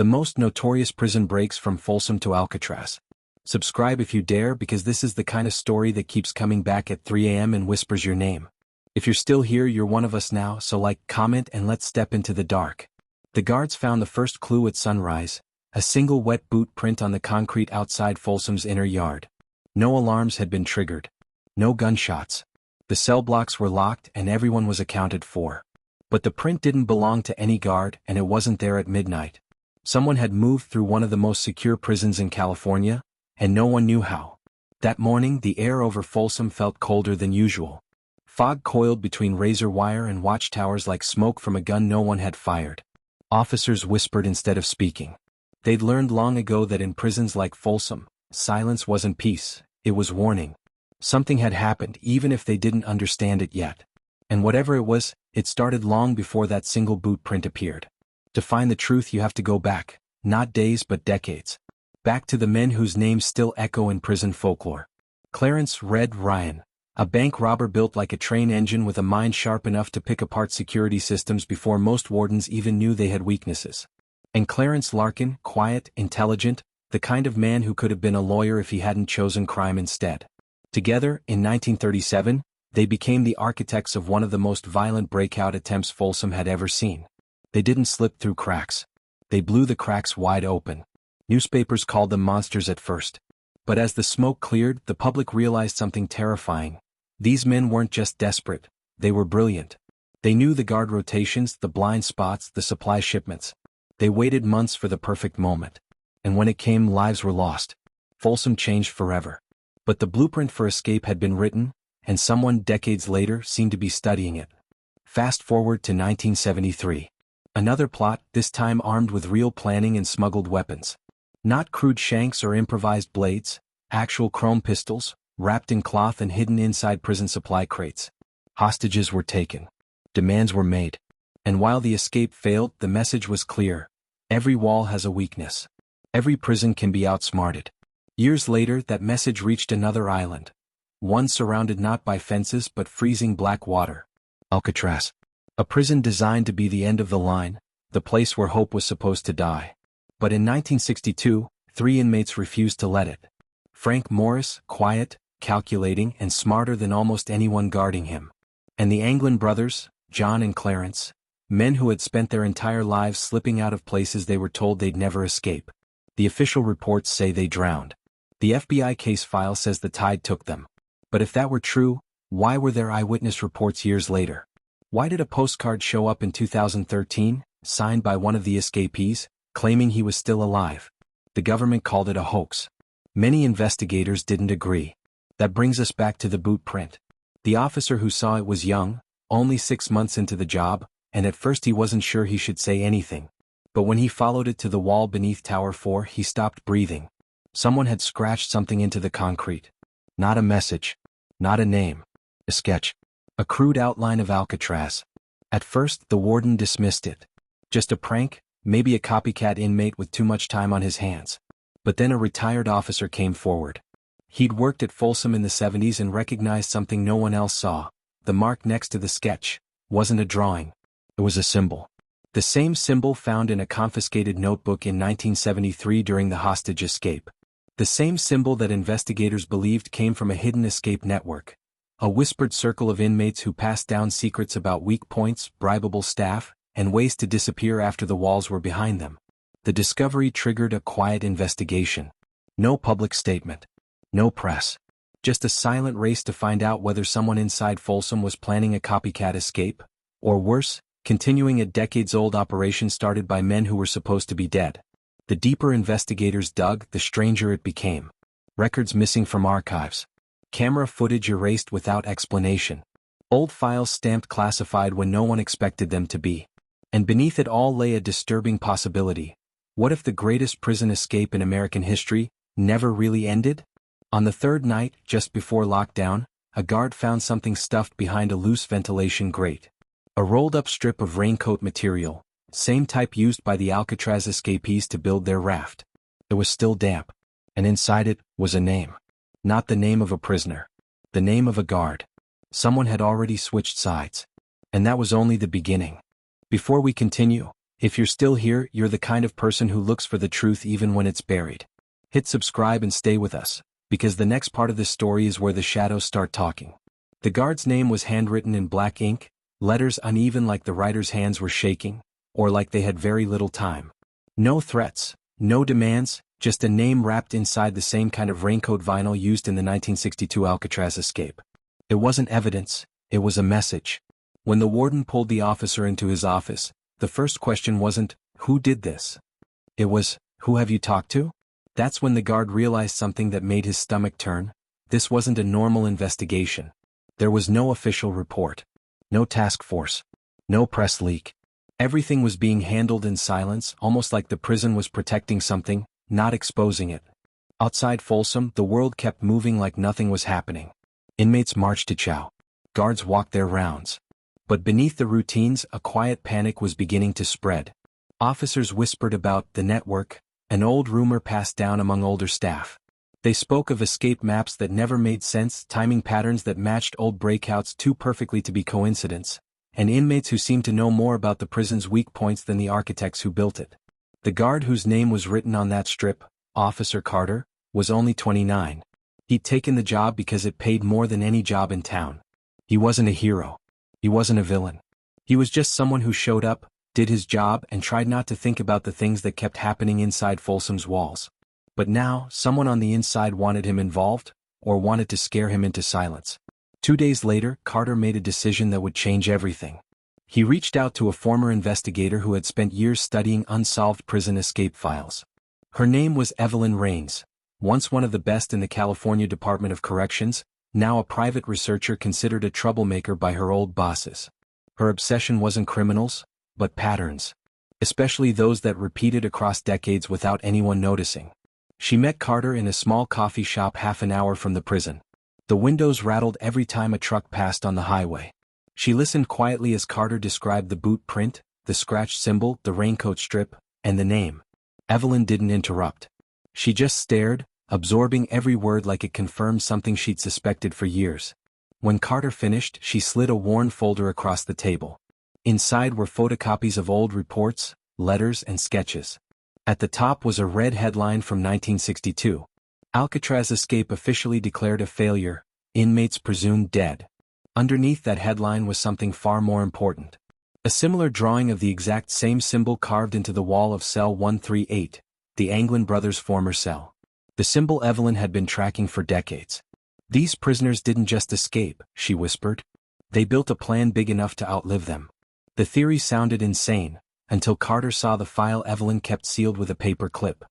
the most notorious prison breaks from Folsom to Alcatraz. Subscribe if you dare, because this is the kind of story that keeps coming back at 3 a.m. and whispers your name. If you're still here, you're one of us now, so like, comment, and let's step into the dark. The guards found the first clue at sunrise, a single wet boot print on the concrete outside Folsom's inner yard. No alarms had been triggered. No gunshots. The cell blocks were locked and everyone was accounted for. But the print didn't belong to any guard, and it wasn't there at midnight. Someone had moved through one of the most secure prisons in California, and no one knew how. That morning, the air over Folsom felt colder than usual. Fog coiled between razor wire and watchtowers like smoke from a gun no one had fired. Officers whispered instead of speaking. They'd learned long ago that in prisons like Folsom, silence wasn't peace, it was warning. Something had happened, even if they didn't understand it yet. And whatever it was, it started long before that single boot print appeared. To find the truth, you have to go back, not days but decades. Back to the men whose names still echo in prison folklore. Clarence "Red" Ryan, a bank robber built like a train engine with a mind sharp enough to pick apart security systems before most wardens even knew they had weaknesses. And Clarence Larkin, quiet, intelligent, the kind of man who could have been a lawyer if he hadn't chosen crime instead. Together, in 1937, they became the architects of one of the most violent breakout attempts Folsom had ever seen. They didn't slip through cracks. They blew the cracks wide open. Newspapers called them monsters at first. But as the smoke cleared, the public realized something terrifying. These men weren't just desperate, they were brilliant. They knew the guard rotations, the blind spots, the supply shipments. They waited months for the perfect moment. And when it came, lives were lost. Folsom changed forever. But the blueprint for escape had been written, and someone decades later seemed to be studying it. Fast forward to 1973. Another plot, this time armed with real planning and smuggled weapons. Not crude shanks or improvised blades, actual chrome pistols, wrapped in cloth and hidden inside prison supply crates. Hostages were taken. Demands were made. And while the escape failed, the message was clear. Every wall has a weakness. Every prison can be outsmarted. Years later, that message reached another island. One surrounded not by fences but freezing black water. Alcatraz. A prison designed to be the end of the line, the place where hope was supposed to die. But in 1962, 3 inmates refused to let it. Frank Morris, quiet, calculating, and smarter than almost anyone guarding him. And the Anglin brothers, John and Clarence, men who had spent their entire lives slipping out of places they were told they'd never escape. The official reports say they drowned. The FBI case file says the tide took them. But if that were true, why were there eyewitness reports years later? Why did a postcard show up in 2013, signed by one of the escapees, claiming he was still alive? The government called it a hoax. Many investigators didn't agree. That brings us back to the boot print. The officer who saw it was young, only 6 months into the job, and at first he wasn't sure he should say anything. But when he followed it to the wall beneath Tower 4, he stopped breathing. Someone had scratched something into the concrete. Not a message. Not a name. A sketch. A crude outline of Alcatraz. At first, the warden dismissed it. Just a prank, maybe a copycat inmate with too much time on his hands. But then a retired officer came forward. He'd worked at Folsom in the 70s and recognized something no one else saw. The mark next to the sketch wasn't a drawing. It was a symbol. The same symbol found in a confiscated notebook in 1973 during the hostage escape. The same symbol that investigators believed came from a hidden escape network. A whispered circle of inmates who passed down secrets about weak points, bribable staff, and ways to disappear after the walls were behind them. The discovery triggered a quiet investigation. No public statement. No press. Just a silent race to find out whether someone inside Folsom was planning a copycat escape, or worse, continuing a decades-old operation started by men who were supposed to be dead. The deeper investigators dug, the stranger it became. Records missing from archives. Camera footage erased without explanation. Old files stamped classified when no one expected them to be. And beneath it all lay a disturbing possibility. What if the greatest prison escape in American history never really ended? On the third night, just before lockdown, a guard found something stuffed behind a loose ventilation grate. A rolled-up strip of raincoat material, same type used by the Alcatraz escapees to build their raft. It was still damp, and inside it was a name. Not the name of a prisoner. The name of a guard. Someone had already switched sides. And that was only the beginning. Before we continue, If you're still here, you're the kind of person who looks for the truth even when it's buried. Hit subscribe and stay with us, because the next part of this story is where the shadows start talking. The guard's name was handwritten in black ink, letters uneven like the writer's hands were shaking, or like they had very little time. No threats, no demands, just a name wrapped inside the same kind of raincoat vinyl used in the 1962 Alcatraz escape. It wasn't evidence, it was a message. When the warden pulled the officer into his office, the first question wasn't, "Who did this?" It was, "Who have you talked to?" That's when the guard realized something that made his stomach turn. This wasn't a normal investigation. There was no official report. No task force. No press leak. Everything was being handled in silence, almost like the prison was protecting something, not exposing it. Outside Folsom, the world kept moving like nothing was happening. Inmates marched to chow. Guards walked their rounds. But beneath the routines, a quiet panic was beginning to spread. Officers whispered about the network, an old rumor passed down among older staff. They spoke of escape maps that never made sense, timing patterns that matched old breakouts too perfectly to be coincidence, and inmates who seemed to know more about the prison's weak points than the architects who built it. The guard whose name was written on that strip, Officer Carter, was only 29. He'd taken the job because it paid more than any job in town. He wasn't a hero. He wasn't a villain. He was just someone who showed up, did his job, and tried not to think about the things that kept happening inside Folsom's walls. But now, someone on the inside wanted him involved, or wanted to scare him into silence. 2 days later, Carter made a decision that would change everything. He reached out to a former investigator who had spent years studying unsolved prison escape files. Her name was Evelyn Raines, once one of the best in the California Department of Corrections, now a private researcher considered a troublemaker by her old bosses. Her obsession wasn't criminals, but patterns. Especially those that repeated across decades without anyone noticing. She met Carter in a small coffee shop half an hour from the prison. The windows rattled every time a truck passed on the highway. She listened quietly as Carter described the boot print, the scratch symbol, the raincoat strip, and the name. Evelyn didn't interrupt. She just stared, absorbing every word like it confirmed something she'd suspected for years. When Carter finished, she slid a worn folder across the table. Inside were photocopies of old reports, letters, and sketches. At the top was a red headline from 1962. Alcatraz escape officially declared a failure, inmates presumed dead. Underneath that headline was something far more important. A similar drawing of the exact same symbol carved into the wall of cell 138, the Anglin brothers' former cell. The symbol Evelyn had been tracking for decades. "These prisoners didn't just escape," she whispered. "They built a plan big enough to outlive them." The theory sounded insane, until Carter saw the file Evelyn kept sealed with a paper clip.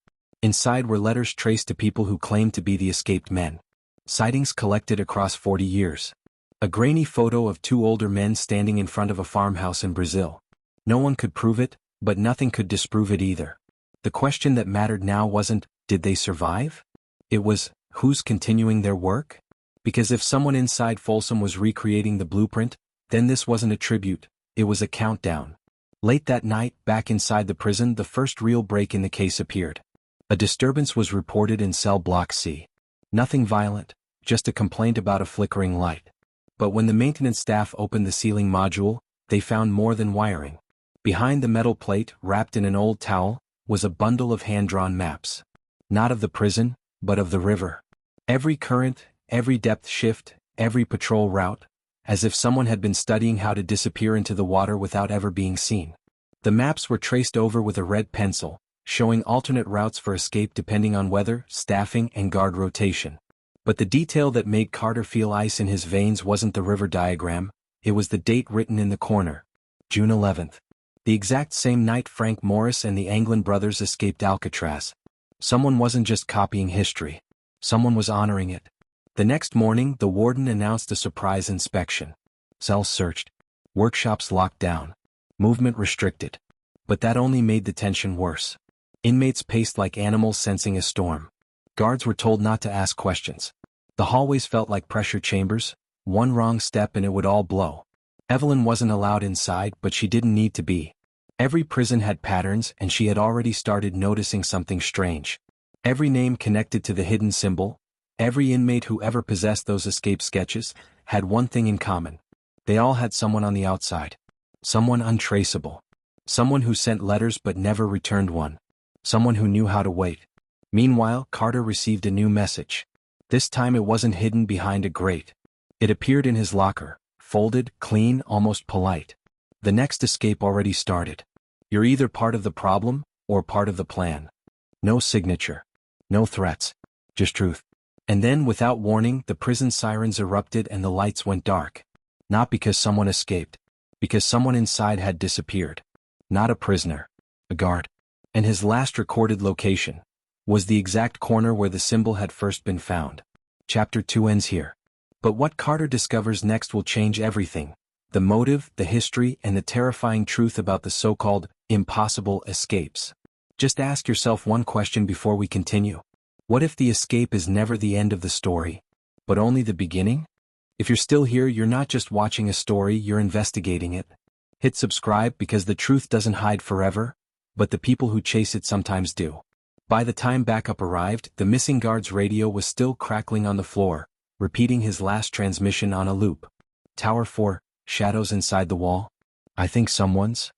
Inside were letters traced to people who claimed to be the escaped men. Sightings collected across 40 years. A grainy photo of 2 older men standing in front of a farmhouse in Brazil. No one could prove it, but nothing could disprove it either. The question that mattered now wasn't, did they survive? It was, who's continuing their work? Because if someone inside Folsom was recreating the blueprint, then this wasn't a tribute, it was a countdown. Late that night, back inside the prison, the first real break in the case appeared. A disturbance was reported in cell block C. Nothing violent, just a complaint about a flickering light. But when the maintenance staff opened the ceiling module, they found more than wiring. Behind the metal plate, wrapped in an old towel, was a bundle of hand-drawn maps. Not of the prison, but of the river. Every current, every depth shift, every patrol route, as if someone had been studying how to disappear into the water without ever being seen. The maps were traced over with a red pencil, showing alternate routes for escape depending on weather, staffing, and guard rotation. But the detail that made Carter feel ice in his veins wasn't the river diagram, it was the date written in the corner. June 11th. The exact same night Frank Morris and the Anglin brothers escaped Alcatraz. Someone wasn't just copying history. Someone was honoring it. The next morning, the warden announced a surprise inspection. Cells searched. Workshops locked down. Movement restricted. But that only made the tension worse. Inmates paced like animals sensing a storm. Guards were told not to ask questions. The hallways felt like pressure chambers. One wrong step and it would all blow. Evelyn wasn't allowed inside, but she didn't need to be. Every prison had patterns, and she had already started noticing something strange. Every name connected to the hidden symbol, every inmate who ever possessed those escape sketches, had one thing in common. They all had someone on the outside. Someone untraceable. Someone who sent letters but never returned one. Someone who knew how to wait. Meanwhile, Carter received a new message. This time it wasn't hidden behind a grate. It appeared in his locker, folded, clean, almost polite. The next escape already started. You're either part of the problem, or part of the plan. No signature. No threats. Just truth. And then, without warning, the prison sirens erupted and the lights went dark. Not because someone escaped. Because someone inside had disappeared. Not a prisoner. A guard. And his last recorded location was the exact corner where the symbol had first been found. Chapter 2 ends here. But what Carter discovers next will change everything. The motive, the history, and the terrifying truth about the so-called impossible escapes. Just ask yourself one question before we continue. What if the escape is never the end of the story, but only the beginning? If you're still here, you're not just watching a story, you're investigating it. Hit subscribe because the truth doesn't hide forever, but the people who chase it sometimes do. By the time backup arrived, the missing guard's radio was still crackling on the floor, repeating his last transmission on a loop. Tower 4, shadows inside the wall? I think someone's.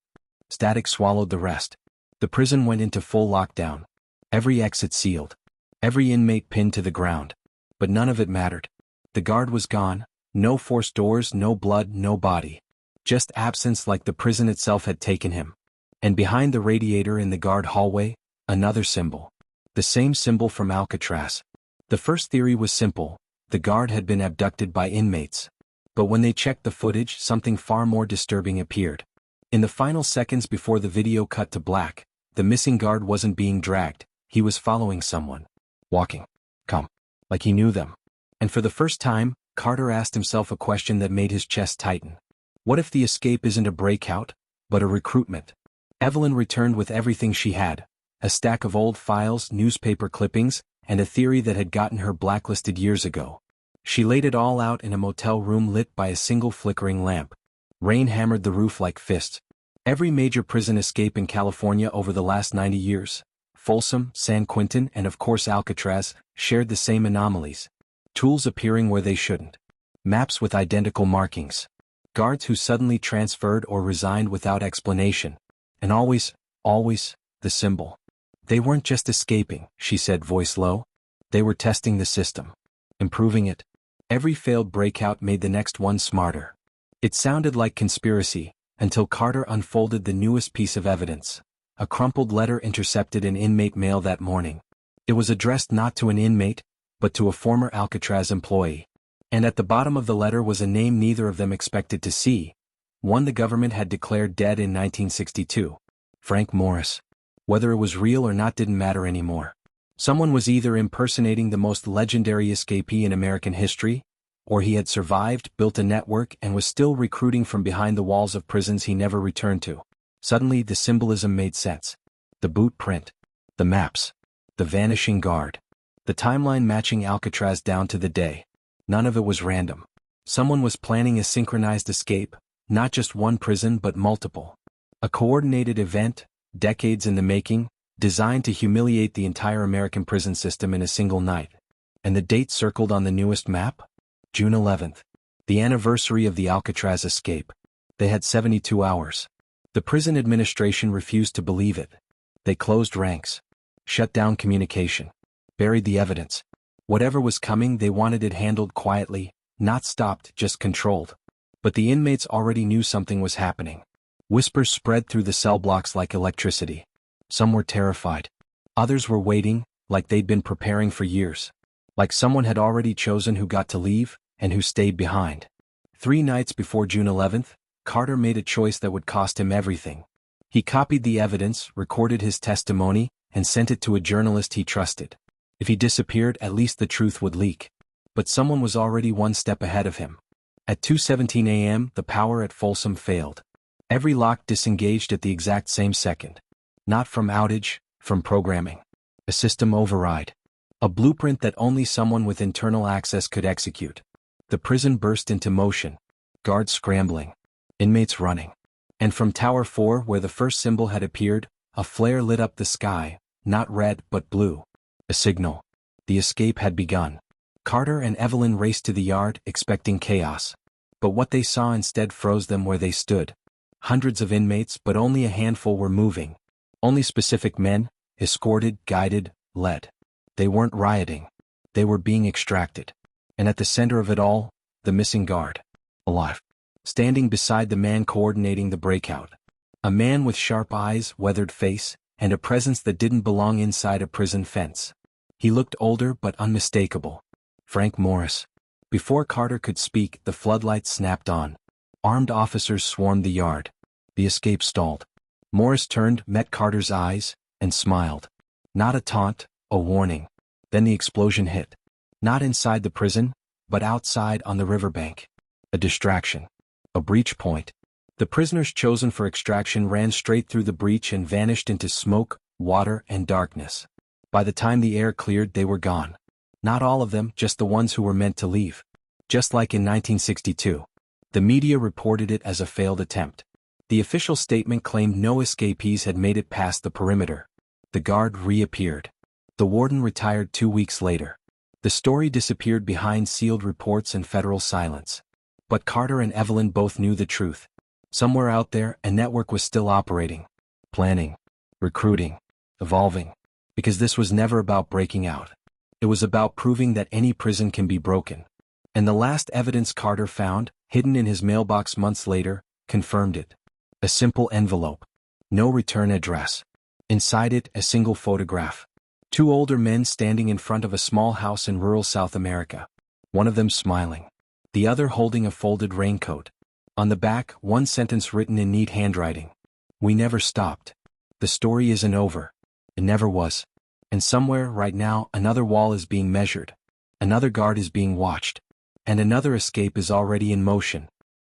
Static swallowed the rest. The prison went into full lockdown. Every exit sealed. Every inmate pinned to the ground. But none of it mattered. The guard was gone. No forced doors, no blood, no body. Just absence, like the prison itself had taken him. And behind the radiator in the guard hallway, another symbol. The same symbol from Alcatraz. The first theory was simple. The guard had been abducted by inmates. But when they checked the footage, something far more disturbing appeared. In the final seconds before the video cut to black, the missing guard wasn't being dragged. He was following someone. Walking. Come. Like he knew them. And for the first time, Carter asked himself a question that made his chest tighten. What if the escape isn't a breakout, but a recruitment? Evelyn returned with everything she had. A stack of old files, newspaper clippings, and a theory that had gotten her blacklisted years ago. She laid it all out in a motel room lit by a single flickering lamp. Rain hammered the roof like fists. Every major prison escape in California over the last 90 years, Folsom, San Quentin, and of course Alcatraz, shared the same anomalies. Tools appearing where they shouldn't. Maps with identical markings. Guards who suddenly transferred or resigned without explanation. And always, the symbol. They weren't just escaping, she said, voice low. They were testing the system. Improving it. Every failed breakout made the next one smarter. It sounded like conspiracy, until Carter unfolded the newest piece of evidence. A crumpled letter intercepted in inmate mail that morning. It was addressed not to an inmate, but to a former Alcatraz employee. And at the bottom of the letter was a name neither of them expected to see. One the government had declared dead in 1962. Frank Morris. Whether it was real or not didn't matter anymore. Someone was either impersonating the most legendary escapee in American history, or he had survived, built a network, and was still recruiting from behind the walls of prisons he never returned to. Suddenly the symbolism made sense. The boot print. The maps. The vanishing guard. The timeline matching Alcatraz down to the day. None of it was random. Someone was planning a synchronized escape, not just one prison but multiple. A coordinated event, decades in the making, designed to humiliate the entire American prison system in a single night. And the date circled on the newest map? June 11th. The anniversary of the Alcatraz escape. They had 72 hours. The prison administration refused to believe it. They closed ranks. Shut down communication. Buried the evidence. Whatever was coming, they wanted it handled quietly, not stopped, just controlled. But the inmates already knew something was happening. Whispers spread through the cell blocks like electricity. Some were terrified. Others were waiting, like they'd been preparing for years. Like someone had already chosen who got to leave, and who stayed behind. 3 nights before June 11th, Carter made a choice that would cost him everything. He copied the evidence, recorded his testimony, and sent it to a journalist he trusted. If he disappeared, at least the truth would leak. But someone was already one step ahead of him. At 2:17 a.m., the power at Folsom failed. Every lock disengaged at the exact same second. Not from outage, from programming. A system override. A blueprint that only someone with internal access could execute. The prison burst into motion. Guards scrambling. Inmates running. And from Tower 4, where the first symbol had appeared, a flare lit up the sky, not red but blue. A signal. The escape had begun. Carter and Evelyn raced to the yard, expecting chaos. But what they saw instead froze them where they stood. Hundreds of inmates, but only a handful were moving. Only specific men, escorted, guided, led. They weren't rioting. They were being extracted. And at the center of it all, the missing guard. Alive. Standing beside the man coordinating the breakout. A man with sharp eyes, weathered face, and a presence that didn't belong inside a prison fence. He looked older but unmistakable. Frank Morris. Before Carter could speak, the floodlights snapped on. Armed officers swarmed the yard. The escape stalled. Morris turned, met Carter's eyes, and smiled. Not a taunt, a warning. Then the explosion hit. Not inside the prison, but outside on the riverbank. A distraction. A breach point. The prisoners chosen for extraction ran straight through the breach and vanished into smoke, water, and darkness. By the time the air cleared, they were gone. Not all of them, just the ones who were meant to leave. Just like in 1962. The media reported it as a failed attempt. The official statement claimed no escapees had made it past the perimeter. The guard reappeared. The warden retired 2 weeks later. The story disappeared behind sealed reports and federal silence. But Carter and Evelyn both knew the truth. Somewhere out there, a network was still operating. Planning. Recruiting. Evolving. Because this was never about breaking out. It was about proving that any prison can be broken. And the last evidence Carter found, hidden in his mailbox months later, confirmed it. A simple envelope. No return address. Inside it, a single photograph. 2 older men standing in front of a small house in rural South America. One of them smiling. The other holding a folded raincoat. On the back, one sentence written in neat handwriting. We never stopped. The story isn't over. It never was. And somewhere, right now, another wall is being measured. Another guard is being watched. And another escape is already in motion.